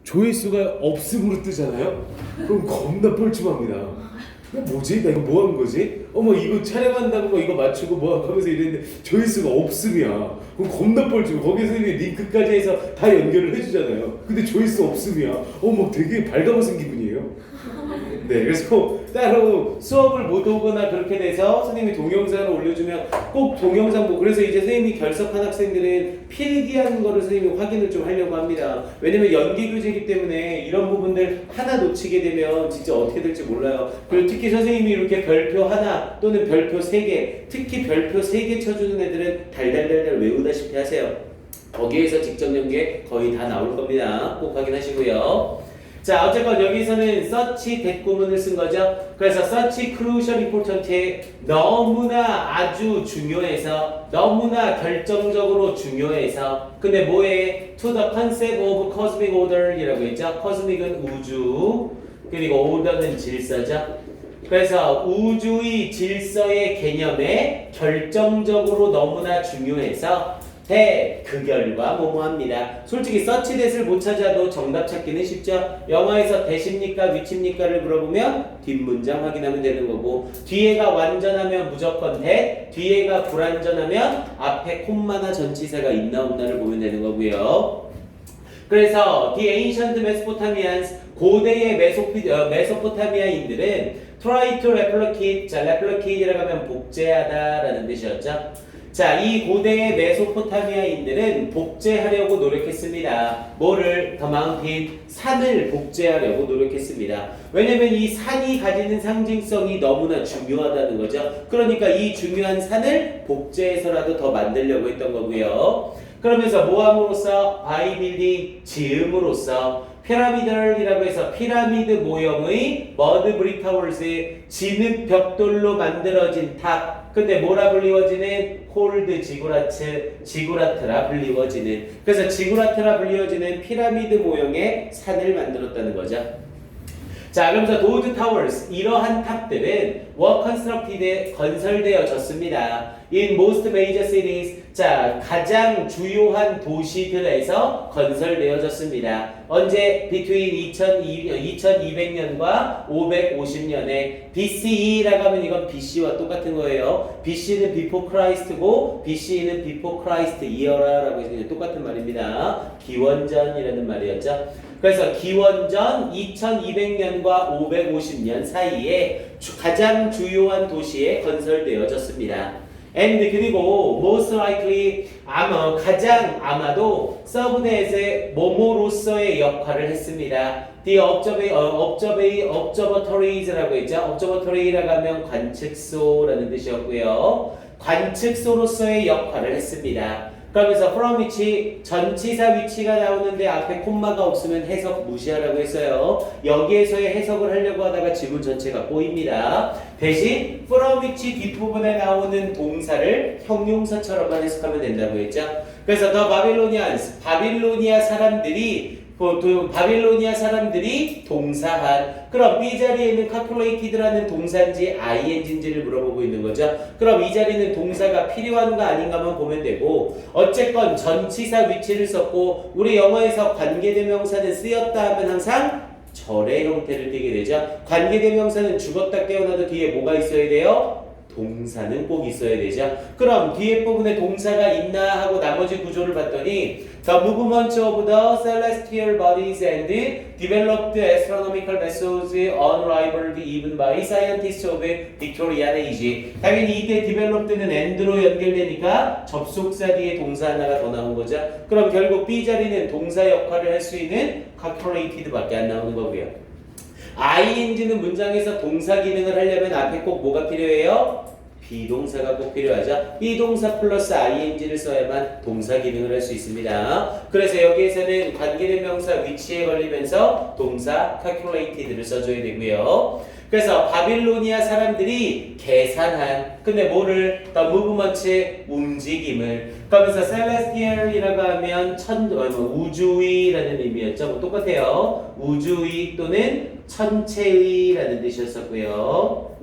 조회수가 없음으로 뜨잖아요. 그럼 겁나 뻘쭘합니다. 뭐지? 나 이거 뭐 한 거지? 어머 이거 촬영한다고 뭐 이거 맞추고 뭐 하면서 이랬는데 조회수가 없음이야. 그럼 겁나 뻘쭘해. 거기서 링크까지 해서 다 연결을 해주잖아요. 근데 조회수 없음이야. 어머 되게 발가벗은 기분이에요. 네, 그래서 따로 수업을 못 오거나 그렇게 돼서 선생님이 동영상을 올려주면 꼭 동영상 보고, 그래서 이제 선생님이 결석한 학생들은 필기한 거를 선생님이 확인을 좀 하려고 합니다. 왜냐면 연기 교재이기 때문에 이런 부분들 하나 놓치게 되면 진짜 어떻게 될지 몰라요. 그리고 특히 선생님이 이렇게 별표 하나 또는 별표 3개, 특히 별표 3개 쳐주는 애들은 달달달달 외우다시피 하세요. 거기에서 직접 연계 거의 다 나올 겁니다. 꼭 확인하시고요. 자, 어쨌건 여기서는 such 대구문을 쓴 거죠. 그래서 such crucial important에 너무나 아주 중요해서, 너무나 결정적으로 중요해서, 근데 뭐에 to the concept of cosmic order이라고 했죠. cosmic은 우주, 그리고 order는 질서죠. 그래서 우주의 질서의 개념에 결정적으로 너무나 중요해서 그 결과 뭐뭐합니다. 솔직히 서치 대를 못 찾아도 정답 찾기는 쉽죠. 영어에서 대십니까 위치입니까를 물어보면 뒷문장 확인하면 되는 거고, 뒤에가 완전하면 무조건 대, 뒤에가 불완전하면 앞에 콤마나 전치사가 있나 없나를 보면 되는 거고요. 그래서 the ancient Mesopotamians, 고대의 메소포타미아인들은 try to replicate, 자 replicate이라고 하면 복제하다라는 뜻이었죠. 자, 이 고대의 메소포타미아인들은 복제하려고 노력했습니다. 뭐를? The mountain, 산을 복제하려고 노력했습니다. 왜냐면 이 산이 가지는 상징성이 너무나 중요하다는 거죠. 그러니까 이 중요한 산을 복제해서라도 더 만들려고 했던 거고요. 그러면서 모함으로써 by building, 지음으로써 피라미드이라고 해서 피라미드 모형의 머드 브릭 타워스, 진흙 벽돌로 만들어진 탑. 근데 뭐라 불리워지는? 콜드 지구라트라 불리워지는. 그래서 지구라트라 불리워지는 피라미드 모형의 산을 만들었다는 거죠. 자, 그러면서 those towers, 이러한 탑들은 were constructed, 건설되어졌습니다. in most major cities, 자, 가장 주요한 도시들에서 건설되어졌습니다. 언제? between 2200년과 550년에 BCE라고 하면 이건 BC와 똑같은 거예요. BC는 before Christ고 BC는 before Christ year라고 해서 똑같은 말입니다. 기원전이라는 말이었죠. 그래서 기원전 2200년과 550년 사이에 가장 주요한 도시에 건설되어졌습니다. And 그리고 most likely, 가장 아마도 served as 뭐뭐로서의 역할을 했습니다. The observatories라고 했죠. observatory라고 하면 관측소라는 뜻이었고요. 관측소로서의 역할을 했습니다. 그러면서 from which, 전치사 위치가 나오는데 앞에 콤마가 없으면 해석 무시하라고 했어요. 여기에서의 해석을 하려고 하다가 지문 전체가 꼬입니다. 대신 from which 뒷부분에 나오는 동사를 형용사처럼만 해석하면 된다고 했죠. 그래서 the Babylonians, 바빌로니아 사람들이 동사한, 그럼 B 자리에는 calculated라는 동사인지 ing인지를 물어보고 있는 거죠. 그럼 이 자리는 동사가 필요한가 아닌가만 보면 되고, 어쨌건 전치사 위치를 썼고, 우리 영어에서 관계대명사는 쓰였다 하면 항상 절의 형태를 띠게 되죠. 관계대명사는 죽었다 깨어나도 뒤에 뭐가 있어야 돼요? 동사는 꼭 있어야 되죠. 그럼 뒤에 부분에 동사가 있나 하고 나머지 구조를 봤더니 The movement of the celestial bodies and developed astronomical methods unrivaled even by scientists of Victorian age. 당연히 이때 developed는 and로 연결되니까 접속사 뒤에 동사 하나가 더 나온 거죠. 그럼 결국 B 자리는 동사 역할을 할 수 있는 calculated 밖에 안 나오는 거고요. ing는 문장에서 동사 기능을 하려면 앞에 꼭 뭐가 필요해요? 비동사가 꼭 필요하죠. 비동사 플러스 ing를 써야만 동사 기능을 할 수 있습니다. 그래서 여기에서는 관계대명사 위치에 걸리면서 동사 calculated를 써줘야 되고요. 그래서 바빌로니아 사람들이 계산한, 근데 뭐를? The movement의 움직임을. 그러면서 celestial이라고 하면 우주의라는 의미였죠. 뭐 똑같아요. 우주의 또는 천체의라는 뜻이었었고요.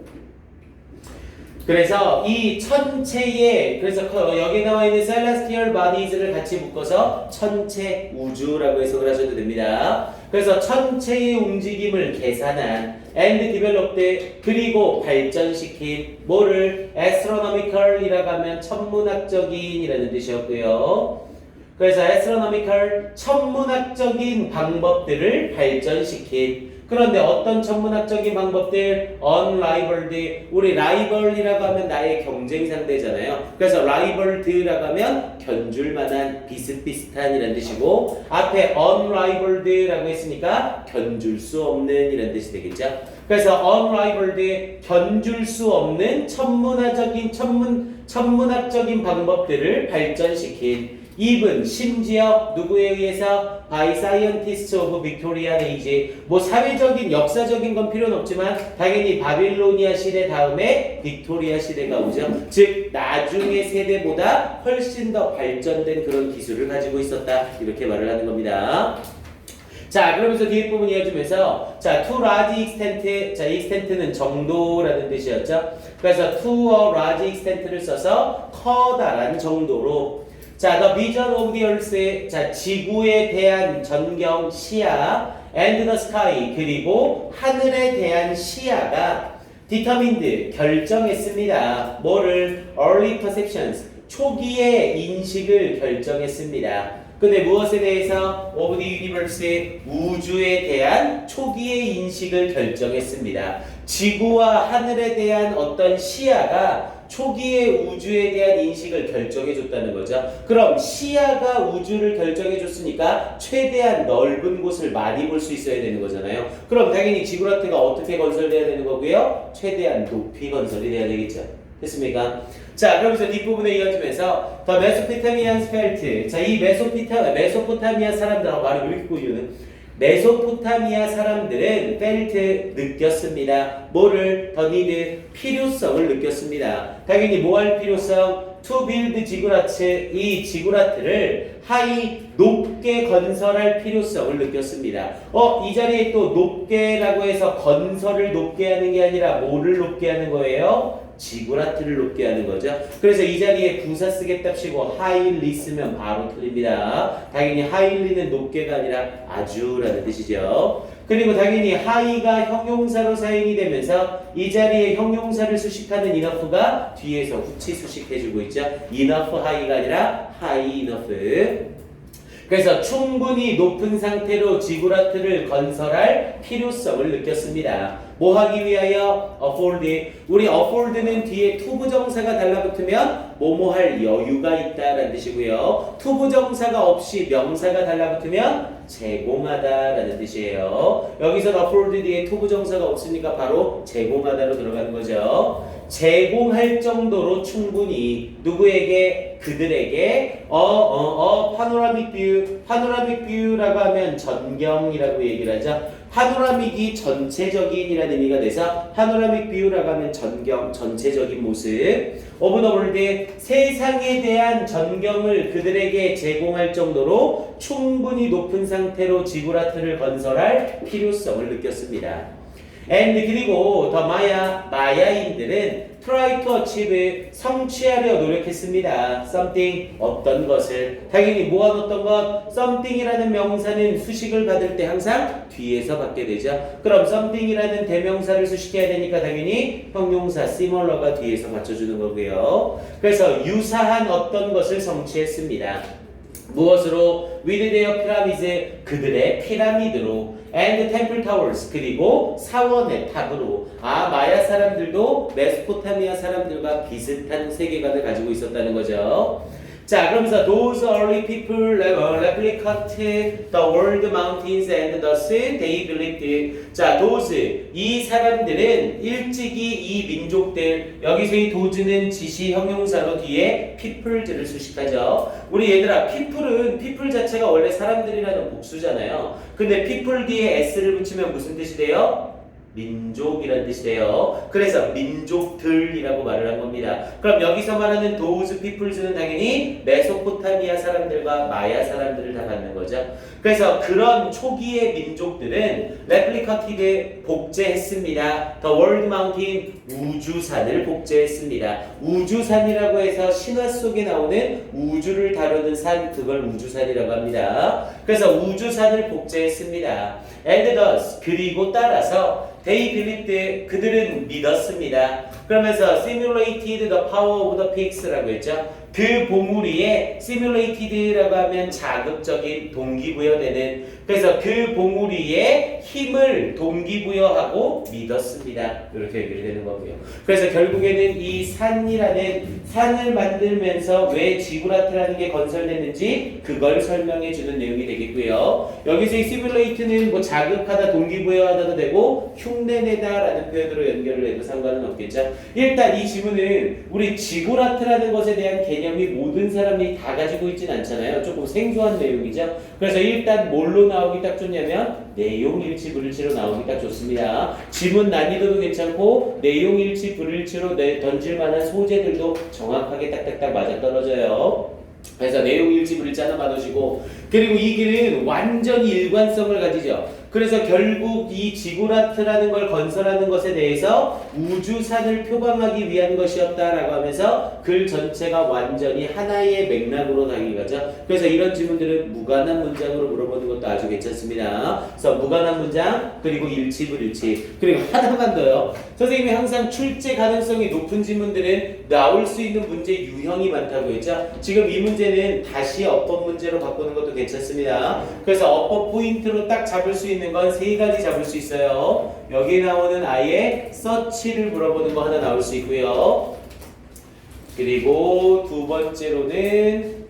그래서 이 천체의 그래서 여기 나와 있는 celestial bodies를 같이 묶어서 천체 우주라고 해석을 하셔도 됩니다. 그래서 천체의 움직임을 계산한 and developed 그리고 발전시킨 뭐를 astronomical이라고 하면 천문학적인이라는 뜻이었고요. 그래서 astronomical 천문학적인 방법들을 발전시킨 그런데 어떤 천문학적인 방법들 unrivaled 우리 rival이라고 하면 나의 경쟁 상대잖아요. 그래서 rivaled라고 하면 견줄만한 비슷비슷한이라는 뜻이고 앞에 unrivaled라고 했으니까 견줄 수 없는 이라는 뜻이 되겠죠. 그래서 unrivaled 견줄 수 없는 천문학적인 방법들을 발전시킨 even 심지어 누구에 의해서 by scientists of Victorian age 뭐 사회적인 역사적인 건 필요는 없지만 당연히 바빌로니아 시대 다음에 빅토리아 시대가 오죠. 즉 나중의 세대보다 훨씬 더 발전된 그런 기술을 가지고 있었다 이렇게 말을 하는 겁니다. 자 그러면서 뒤에 부분 이어주면서 자 to large extent 자 extent는 정도라는 뜻이었죠. 그래서 to a large extent를 써서 커다란 정도로 자, the vision of the earth, 자, 지구에 대한 전경 시야, and the sky, 그리고 하늘에 대한 시야가 determined, 결정했습니다. 뭐를? early perceptions, 초기의 인식을 결정했습니다. 근데 무엇에 대해서? of the universe, 우주에 대한 초기의 인식을 결정했습니다. 지구와 하늘에 대한 어떤 시야가 초기의 우주에 대한 인식을 결정해줬다는 거죠. 그럼 시야가 우주를 결정해줬으니까 최대한 넓은 곳을 많이 볼 수 있어야 되는 거잖아요. 그럼 당연히 지구라트가 어떻게 건설돼야 되는 거고요? 최대한 높이 건설이 돼야 되겠죠. 됐습니까? 자, 그러면서 뒷부분에 이어지면서 The Mesopotamians felt 자, 이 메소포타미아 사람들하고 말을 왜 이렇게 꼬이는 메소포타미아 사람들은 felt 느꼈습니다. 뭐를? the need 필요성을 느꼈습니다. 당연히 뭐 할 필요성? to build 지구라트 이 지구라트를 하이 높게 건설할 필요성을 느꼈습니다. 이 자리에 또 높게라고 해서 건설을 높게 하는 게 아니라 뭐를 높게 하는 거예요? 지구라트를 높게 하는 거죠. 그래서 이 자리에 부사 쓰겠답시고 하일리 쓰면 바로 틀립니다. 당연히 하일리는 높게가 아니라 아주라는 뜻이죠. 그리고 당연히 하이가 형용사로 사용이 되면서 이 자리에 형용사를 수식하는 enough가 뒤에서 후치 수식해주고 있죠. enough 하이가 아니라 high enough. 그래서 충분히 높은 상태로 지구라트를 건설할 필요성을 느꼈습니다. 뭐 하기 위하여? afford. 우리 afford는 뒤에 to 부정사가 달라붙으면 뭐뭐 할 여유가 있다라는 뜻이고요. to 부정사가 없이 명사가 달라붙으면 제공하다라는 뜻이에요. 여기서 afford 뒤에 to 부정사가 없으니까 바로 제공하다로 들어가는 거죠. 제공할 정도로 충분히 누구에게? 그들에게 파노라믹 뷰 파노라믹 뷰라고 하면 전경이라고 얘기를 하죠. 파노라믹이 전체적인이라는 의미가 돼서 파노라믹 뷰라고 하면 전경, 전체적인 모습. 오브 더 월드 세상에 대한 전경을 그들에게 제공할 정도로 충분히 높은 상태로 지구라트를 건설할 필요성을 느꼈습니다. and 그리고 더 마야인들은 try to achieve 성취하려 노력했습니다. something 어떤 것을 당연히 뭐한 어떤 것 something이라는 명사는 수식을 받을 때 항상 뒤에서 받게 되죠. 그럼 something이라는 대명사를 수식해야 되니까 당연히 형용사 similar가 뒤에서 받쳐주는 거고요. 그래서 유사한 어떤 것을 성취했습니다. 무엇으로? with their pyramids 그들의 피라미드로 and temple towers 그리고 사원의 탑으로 마야 사람들도 메소포타미아 사람들과 비슷한 세계관을 가지고 있었다는 거죠. 자 그러면서 those early people replicate the world mountains and thus they believed 자 those 이 사람들은 일찍이 이 민족들 여기서 이 those는 지시 형용사로 뒤에 people를 수식하죠. 우리 얘들아 people 자체가 원래 사람들이라는 복수잖아요. 근데 people 뒤에 s를 붙이면 무슨 뜻이 돼요? 민족이란 뜻이 돼요. 그래서 민족들이라고 말을 한 겁니다. 그럼 여기서 말하는 those peoples는 당연히 메소포타미아 사람들과 마야 사람들을 다 받는 거죠. 그래서 그런 초기의 민족들은 레플리카티드 복제했습니다. The World Mountain 우주산을 복제했습니다. 우주산이라고 해서 신화 속에 나오는 우주를 다루는 산, 그걸 우주산이라고 합니다. 그래서 우주산을 복제했습니다. And thus, 그리고 따라서 they believed, 그들은 믿었습니다. 그러면서 simulated the power of the pigs라고 했죠. 그 봉우리에 simulated라고 하면 자극적인 동기부여되는, 그래서 그 봉우리에 힘을 동기부여하고 믿었습니다. 이렇게 얘기를 되는 거고요. 그래서 결국에는 이 산을 만들면서 왜 지구라트라는 게 건설됐는지 그걸 설명해 주는 내용이 되겠고요. 여기서 이 simulate는 뭐 자극하다, 동기부여하다도 되고 흉내내다라는 표현으로 연결을 해도 상관은 없겠죠. 일단 이 지문은 우리 지구라트라는 것에 대한 개념이 모든 사람이 다 가지고 있진 않잖아요. 조금 생소한 내용이죠. 그래서 일단 뭘로 나오기 딱 좋냐면 내용일치 불일치로 나오기 딱 좋습니다. 지문 난이도도 괜찮고 내용일치 불일치로 던질 만한 소재들도 정확하게 딱딱딱 맞아떨어져요. 그래서 내용일치 불일치 하나만 넣으시고, 그리고 이 길은 완전히 일관성을 가지죠. 그래서 결국 이 지구라트라는 걸 건설하는 것에 대해서 우주산을 표방하기 위한 것이었다라고 하면서 글 전체가 완전히 하나의 맥락으로 다가가죠. 그래서 이런 질문들은 무관한 문장으로 물어보는 것도 아주 괜찮습니다. 그래서 무관한 문장, 그리고 일치 불일치, 그리고 하나만 더요. 선생님이 항상 출제 가능성이 높은 질문들은 나올 수 있는 문제 유형이 많다고 했죠. 지금 이 문제는 다시 어법 문제로 바꾸는 것도 괜찮습니다. 그래서 어법 포인트로 딱 잡을 수 있는 건 세 가지 잡을 수 있어요. 여기 나오는 아예 서치를 물어보는 거 하나 나올 수 있고요. 그리고 두 번째로는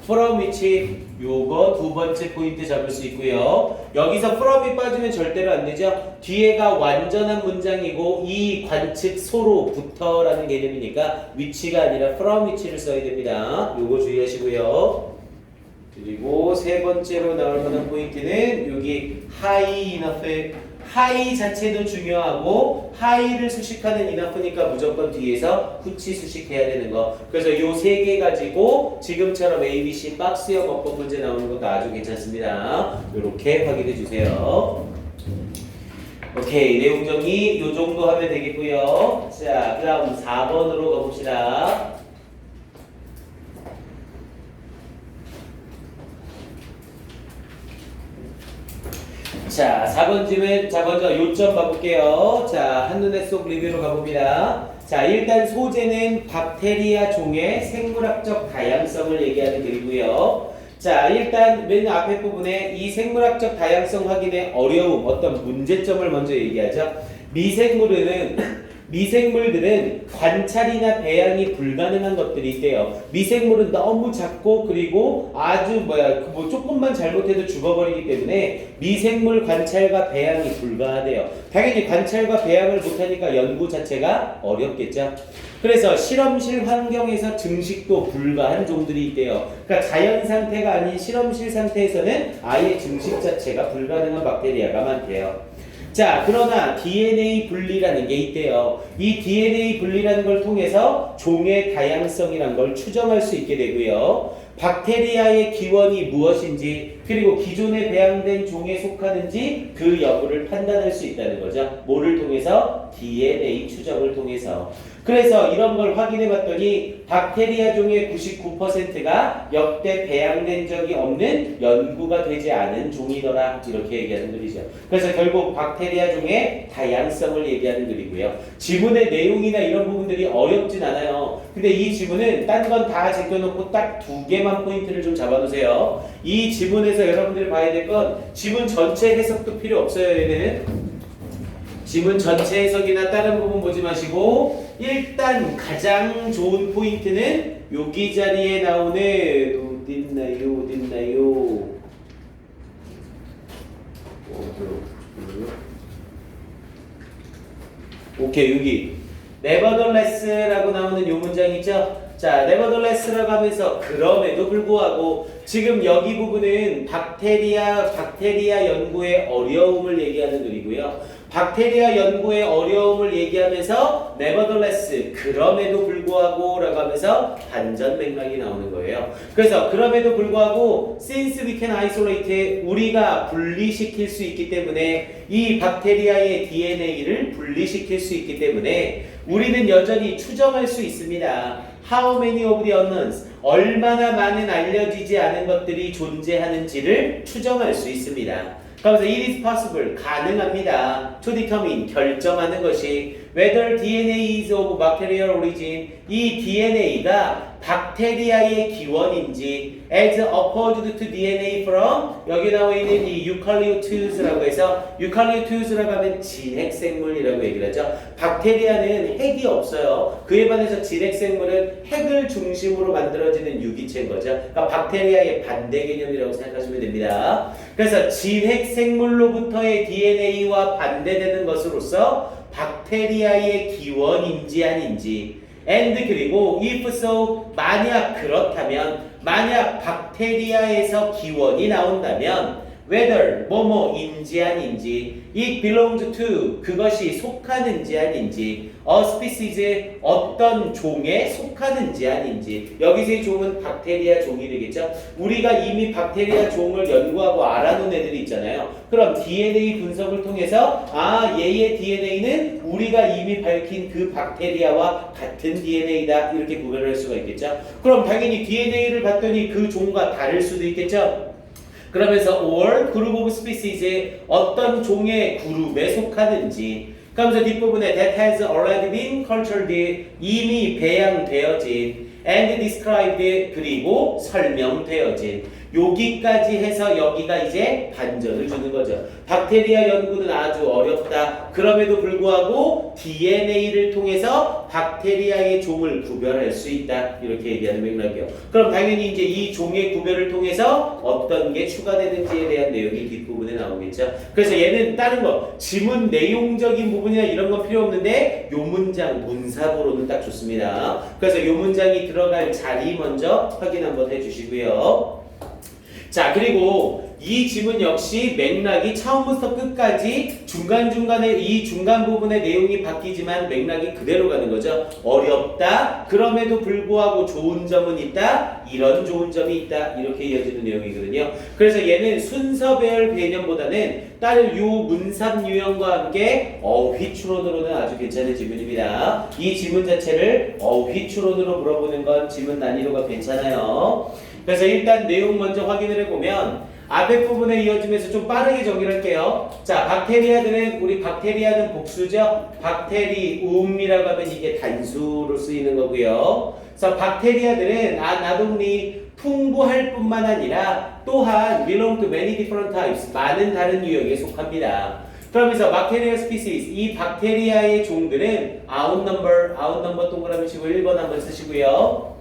from which, 요거 두 번째 포인트 잡을 수 있고요. 여기서 from이 빠지면 절대로 안 되죠. 뒤에가 완전한 문장이고 이 관측소로부터라는 개념이니까 which가 아니라 from which를 써야 됩니다. 요거 주의하시고요. 그리고 세 번째로 나올 만한 포인트는 여기 high enough, 하이 자체도 중요하고 하이를 수식하는 enough니까 무조건 뒤에서 후치 수식해야 되는 거. 그래서 요 세 개 가지고 지금처럼 ABC 박스형 어법 문제 나오는 것도 아주 괜찮습니다. 요렇게 확인해 주세요. 오케이, 내용 정리 요 정도 하면 되겠고요. 자, 그 다음 4번으로 가봅시다. 자, 4번 질문, 자, 먼저 요점 봐볼게요. 자, 한눈에 쏙 리뷰로 가봅니다. 자, 일단 소재는 박테리아 종의 생물학적 다양성을 얘기하는 글이고요. 자, 일단 맨 앞에 부분에 이 생물학적 다양성 확인의 어려움, 어떤 문제점을 먼저 얘기하죠. 미생물들은 관찰이나 배양이 불가능한 것들이 있대요. 미생물은 너무 작고 그리고 아주 조금만 잘못해도 죽어버리기 때문에 미생물 관찰과 배양이 불가하대요. 당연히 관찰과 배양을 못하니까 연구 자체가 어렵겠죠. 그래서 실험실 환경에서 증식도 불가한 종들이 있대요. 그러니까 자연 상태가 아닌 실험실 상태에서는 아예 증식 자체가 불가능한 박테리아가 많대요. 자, 그러나 DNA 분리라는 게 있대요. 이 DNA 분리라는 걸 통해서 종의 다양성이란 걸 추정할 수 있게 되고요. 박테리아의 기원이 무엇인지, 그리고 기존에 배양된 종에 속하는지 그 여부를 판단할 수 있다는 거죠. 뭐를 통해서? DNA 추정을 통해서. 그래서 이런 걸 확인해 봤더니 박테리아 종의 99%가 역대 배양된 적이 없는, 연구가 되지 않은 종이더라, 이렇게 얘기하는 글이죠. 그래서 결국 박테리아 종의 다양성을 얘기하는 글이고요. 지문의 내용이나 이런 부분들이 어렵진 않아요. 근데 이 지문은 딴 건 다 제껴놓고 딱 두 개만 포인트를 좀 잡아놓으세요. 이 지문에서 여러분들이 봐야 될 건 지문 전체 해석도 필요 없어요. 얘는 지문 전체 해석이나 다른 부분 보지 마시고 일단 가장 좋은 포인트는 여기 자리에 나오는 어딨나요? 오케이, 여기 nevertheless라고 나오는 요 문장 있죠? 자, nevertheless라고 하면서 그럼에도 불구하고 지금 여기 부분은 박테리아 연구의 어려움을 얘기하는 글이고요. 박테리아 연구의 어려움을 얘기하면서 nevertheless 그럼에도 불구하고 라고 하면서 반전 맥락이 나오는 거예요. 그래서 그럼에도 불구하고 since we can isolate 우리가 분리시킬 수 있기 때문에 이 박테리아의 DNA를 분리시킬 수 있기 때문에 우리는 여전히 추정할 수 있습니다. How many of the unknowns 얼마나 많은 알려지지 않은 것들이 존재하는지를 추정할 수 있습니다. 그래서 it is possible 가능합니다. To determine 결정하는 것이 whether DNA is of bacterial origin 이 DNA가 박테리아의 기원인지 as opposed to DNA from 여기 나와 있는 이 eukaryotus라고 해서 eukaryotus라고 하면 진핵생물이라고 얘기를 하죠. 박테리아는 핵이 없어요. 그에 반해서 진핵생물은 핵을 중심으로 만들어지는 유기체인 거죠. 그러니까 박테리아의 반대 개념이라고 생각하시면 됩니다. 그래서 진핵생물로부터의 DNA와 반대되는 것으로서 박테리아의 기원인지 아닌지 and 그리고 if so 만약 그렇다면 만약 박테리아에서 기원이 나온다면 whether 뭐뭐인지 아닌지 it belongs to 그것이 속하는지 아닌지 a species 어떤 종에 속하는지 아닌지 여기서의 종은 박테리아 종이 되겠죠. 우리가 이미 박테리아 종을 연구하고 알아놓은 애들이 있잖아요. 그럼 DNA 분석을 통해서 아 얘의 DNA는 우리가 이미 밝힌 그 박테리아와 같은 DNA다 이렇게 구별을 할 수가 있겠죠. 그럼 당연히 DNA를 봤더니 그 종과 다를 수도 있겠죠. 그러면서 or group of species의 어떤 종의 그룹에 속하는지 그러면서 뒷부분에 that has already been cultured 이미 배양되어진 and described 그리고 설명되어진 여기까지 해서 여기가 이제 반전을 주는 거죠. 박테리아 연구는 아주 어렵다. 그럼에도 불구하고 DNA를 통해서 박테리아의 종을 구별할 수 있다. 이렇게 얘기하는 맥락이요. 그럼 당연히 이제 이 종의 구별을 통해서 어떤 게 추가되는지에 대한 내용이 뒷부분에 나오겠죠. 그래서 얘는 다른 거 지문 내용적인 부분이나 이런 건 필요 없는데 요 문장 문사부로는 딱 좋습니다. 그래서 요 문장이 들어갈 자리 먼저 확인 한번 해주시고요. 자 그리고 이 지문 역시 맥락이 처음부터 끝까지 중간중간에 이 중간 부분의 내용이 바뀌지만 맥락이 그대로 가는 거죠. 어렵다. 그럼에도 불구하고 좋은 점은 있다. 이런 좋은 점이 있다. 이렇게 이어지는 내용이거든요. 그래서 얘는 순서배열 개념보다는 다른 요 문산 유형과 함께 어휘추론으로는 아주 괜찮은 지문입니다. 이 지문 자체를 어휘추론으로 물어보는 건 지문 난이도가 괜찮아요. 그래서 일단 내용 먼저 확인을 해보면 앞에 부분에 이어지면서 좀 빠르게 정리를 할게요. 자, 박테리아들은 우리 박테리아는 복수죠. 박테리움이라고 하면 이게 단수로 쓰이는 거고요. 그래서 박테리아들은 not only 풍부할 뿐만 아니라 또한 belong to many different types 많은 다른 유형에 속합니다. 그러면서 bacterial species 이 박테리아의 종들은 outnumber 동그라미 치고 1번 한번 쓰시고요.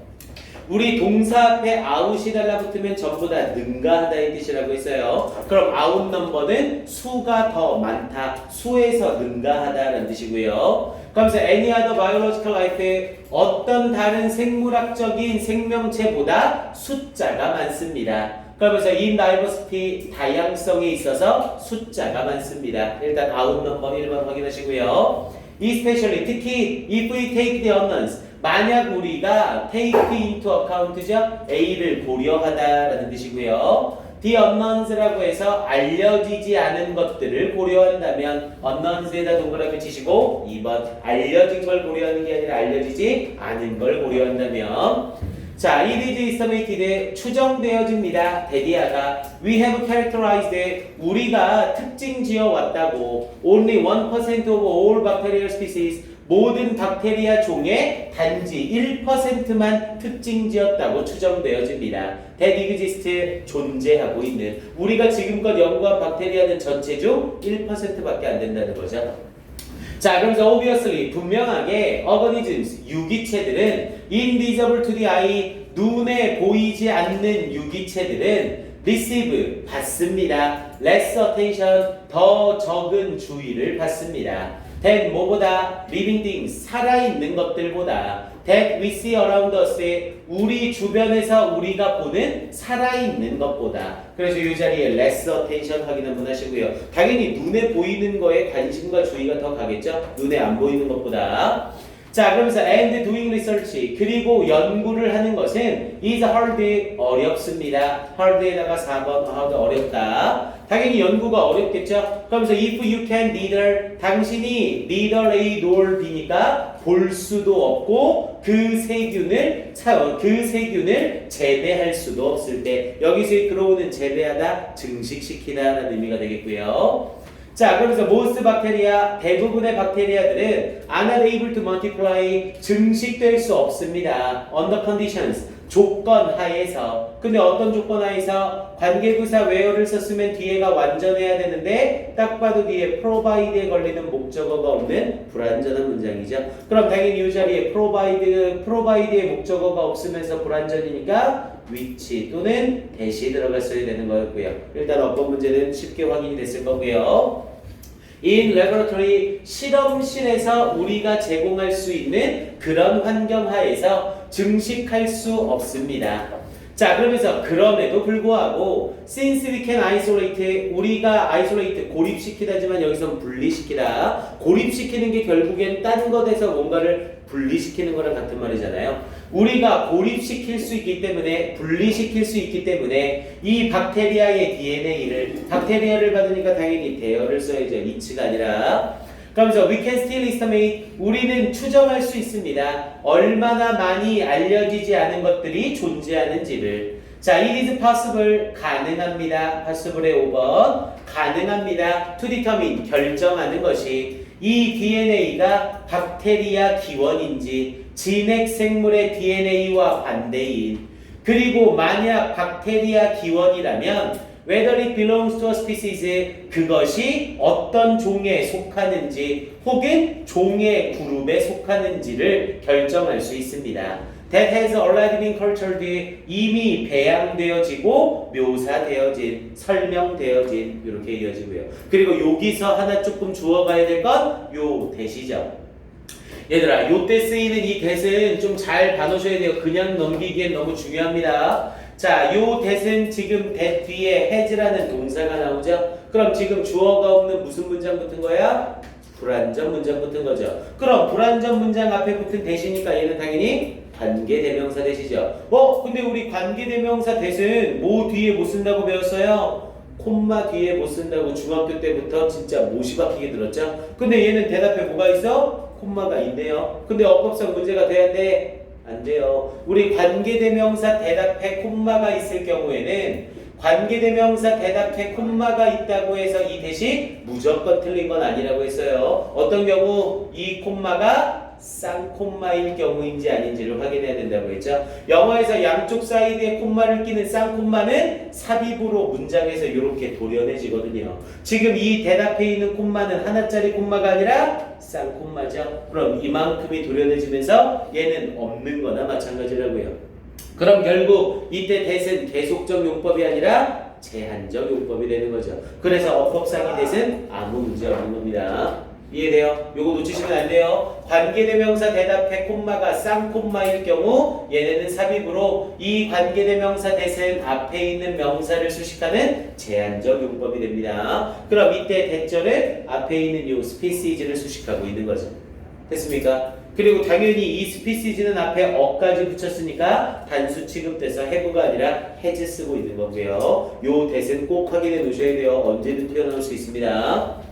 우리 동사 앞에 out이 달라붙으면 전부 다 능가하다의 뜻이라고 했어요. 그럼 outnumber는 수가 더 많다, 수에서 능가하다라는 뜻이고요. 그러면서 any other biological life 어떤 다른 생물학적인 생명체보다 숫자가 많습니다. 그러면서 in diversity 다양성에 있어서 숫자가 많습니다. 일단 outnumber 1번 확인하시고요. especially 특히 if we take the unknowns 만약 우리가 take into account죠. A를 고려하다라는 뜻이고요. the unknowns라고 해서 알려지지 않은 것들을 고려한다면 unknowns에다 동그라미 치시고 2번 알려진 걸 고려하는 게 아니라 알려지지 않은 걸 고려한다면 자, it is estimated 추정되어집니다. 데디아가 we have characterized 우리가 특징 지어 왔다고 only 1% of all bacterial species 모든 박테리아 종의 단지 1%만 특징 지었다고 추정되어집니다. that exist 존재하고 있는 우리가 지금껏 연구한 박테리아는 전체 중 1%밖에 안 된다는 거죠. 자, 그러면서 obviously 분명하게 organisms 유기체들은 invisible to the eye 눈에 보이지 않는 유기체들은 receive 받습니다. less attention 더 적은 주의를 받습니다. than 뭐보다 living things 살아있는 것들보다 that we see around us, 우리 주변에서 우리가 보는 살아있는 것보다. 그래서 이 자리에 less attention 확인 한번 하시고요. 당연히 눈에 보이는 거에 관심과 주의가 더 가겠죠. 눈에 안 보이는 것보다. 자, 그러면서 and doing research, 그리고 연구를 하는 것은 is hard, 어렵습니다. hard에다가 4번 hard, 어렵다. 당연히 연구가 어렵겠죠. 그러면서 if you can neither, 당신이 neither A nor B니까 볼 수도 없고 그 세균을 재배할 수도 없을 때, 여기서 들어오는 재배하다, 증식시키다라는 의미가 되겠고요. 자, 그러면서 most bacteria, 대부분의 박테리아들은 are not able to multiply, 증식될 수 없습니다. under conditions, 조건 하에서. 근데 어떤 조건 하에서? 관계부사 where를 썼으면 뒤에가 완전해야 되는데 딱 봐도 뒤에 provide에 걸리는 목적어가 없는 불완전한 문장이죠. 그럼 당연히 이 자리에 provide의 목적어가 없으면서 불완전이니까 which 또는 대시 들어갔어야 되는 거였고요. 일단 어법 문제는 쉽게 확인이 됐을 거고요. In laboratory, 실험실에서 우리가 제공할 수 있는 그런 환경 하에서 증식할 수 없습니다. 자, 그러면서 그럼에도 불구하고 since we can isolate, 우리가 isolate, 고립시키다지만 여기서 분리시키다. 고립시키는 게 결국엔 딴 것에서 뭔가를 분리시키는 거랑 같은 말이잖아요. 우리가 고립시킬 수 있기 때문에, 분리시킬 수 있기 때문에 이 박테리아의 DNA를, 박테리아를 받으니까 당연히 대어를 써야죠. 이츠가 아니라. 그러면서 we can still estimate, 우리는 추정할 수 있습니다. 얼마나 많이 알려지지 않은 것들이 존재하는지를. 자, it is possible, 가능합니다. possible의 5번. 가능합니다. to determine, 결정하는 것이 이 DNA가 박테리아 기원인지 진핵생물의 DNA와 반대인, 그리고 만약 박테리아 기원이라면 whether it belongs to a species, 그것이 어떤 종에 속하는지 혹은 종의 그룹에 속하는지를 결정할 수 있습니다. That has already been cultured, 이미 배양되어지고 묘사되어진, 설명되어진, 이렇게 이어지고요. 그리고 여기서 하나 조금 주워가야 될 건 요 대시죠. 얘들아, 요때 쓰이는 이 대는 좀 잘 봐놓으셔야 돼요. 그냥 넘기기엔 너무 중요합니다. 자, 요 대는 지금 대 뒤에 has라는 동사가 나오죠. 그럼 지금 주어가 없는 무슨 문장 붙은 거야? 불완전 문장 붙은 거죠. 그럼 불완전 문장 앞에 붙은 대시니까 얘는 당연히 관계대명사 대시죠. 근데 우리 관계대명사 대는 뭐 뒤에 못 쓴다고 배웠어요? 콤마 뒤에 못 쓴다고 중학교 때부터 진짜 못이 박히게 들었죠. 근데 얘는 대답에 뭐가 있어? 콤마가 있네요. 근데 어법상 문제가 돼야 돼? 안 돼요. 우리 관계대명사 대답에 콤마가 있을 경우에는 관계대명사 대답에 콤마가 있다고 해서 이 대시 무조건 틀린 건 아니라고 했어요. 어떤 경우 이 콤마가 쌍콤마일 경우인지 아닌지를 확인해야 된다고 했죠. 영어에서 양쪽 사이드에 콤마를 끼는 쌍콤마는 삽입으로 문장에서 이렇게 도려내지거든요. 지금 이 대답에 있는 콤마는 하나짜리 콤마가 아니라 쌍콤마죠. 그럼 이만큼이 도려내지면서 얘는 없는 거나 마찬가지라고요. 그럼 결국 이때 대은 계속적 용법이 아니라 제한적 용법이 되는 거죠. 그래서 어법상의 대은 아무 문제 없는 겁니다. 이해돼요? 요거 놓치시면 안 돼요. 관계대명사 대답해 콤마가 쌍콤마일 경우 얘네는 삽입으로 이 관계대명사 대신 앞에 있는 명사를 수식하는 제한적 용법이 됩니다. 그럼 이때 대절은 앞에 있는 요 스피시즈를 수식하고 있는 거죠. 됐습니까? 그리고 당연히 이 스피시즈는 앞에 어까지 붙였으니까 단수 취급돼서 have가 아니라 has 쓰고 있는 거고요. 요 대신 꼭 확인해 놓으셔야 돼요. 언제든 튀어나올 수 있습니다.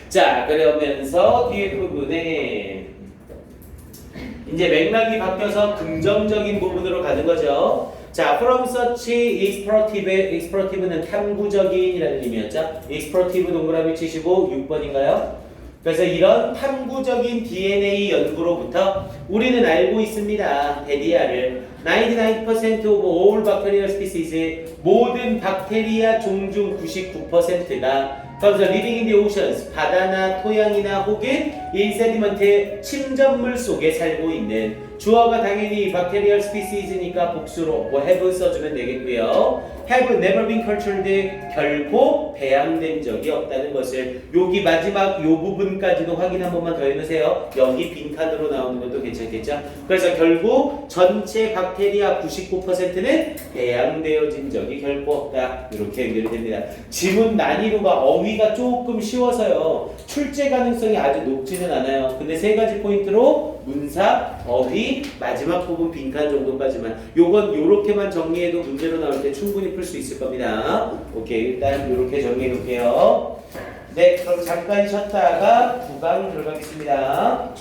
자, 그러면서 뒤에 부분에 이제 맥락이 바뀌어서 긍정적인 부분으로 가는 거죠. 자, from such explorative는 탐구적인이라는 의미였죠. explorative 동그라미 치시고 6번인가요? 그래서 이런 탐구적인 DNA 연구로부터 우리는 알고 있습니다. 데디아를 99% of all bacterial species, 모든 박테리아 종 중 99%가 그래서 living in the oceans, 바다나 토양이나 혹은 in sediment, 침전물 속에 살고 있는 주어가 당연히 bacterial species니까 복수로 뭐 have 써주면 되겠고요. have never been cultured, 결코 배양된 적이 없다는 것을 여기 마지막 요 부분까지도 확인 한 번만 더 해놓으세요. 여기 빈칸으로 나오는 것도 괜찮겠죠? 그래서 결국 전체 박테리아 99%는 배양되어진 적이 결코 없다. 이렇게 연결이 됩니다. 지문 난이도가 어휘가 조금 쉬워서요. 출제 가능성이 아주 높지는 않아요. 근데 세 가지 포인트로 문사, 어휘, 마지막 부분 빈칸 정도까지만 요건 요렇게만 정리해도 문제로 나올 때 충분히 풀 수 있을 겁니다. 오케이, 일단 요렇게 정리해 놓을게요. 네, 그럼 잠깐 쉬었다가 9강 들어가겠습니다.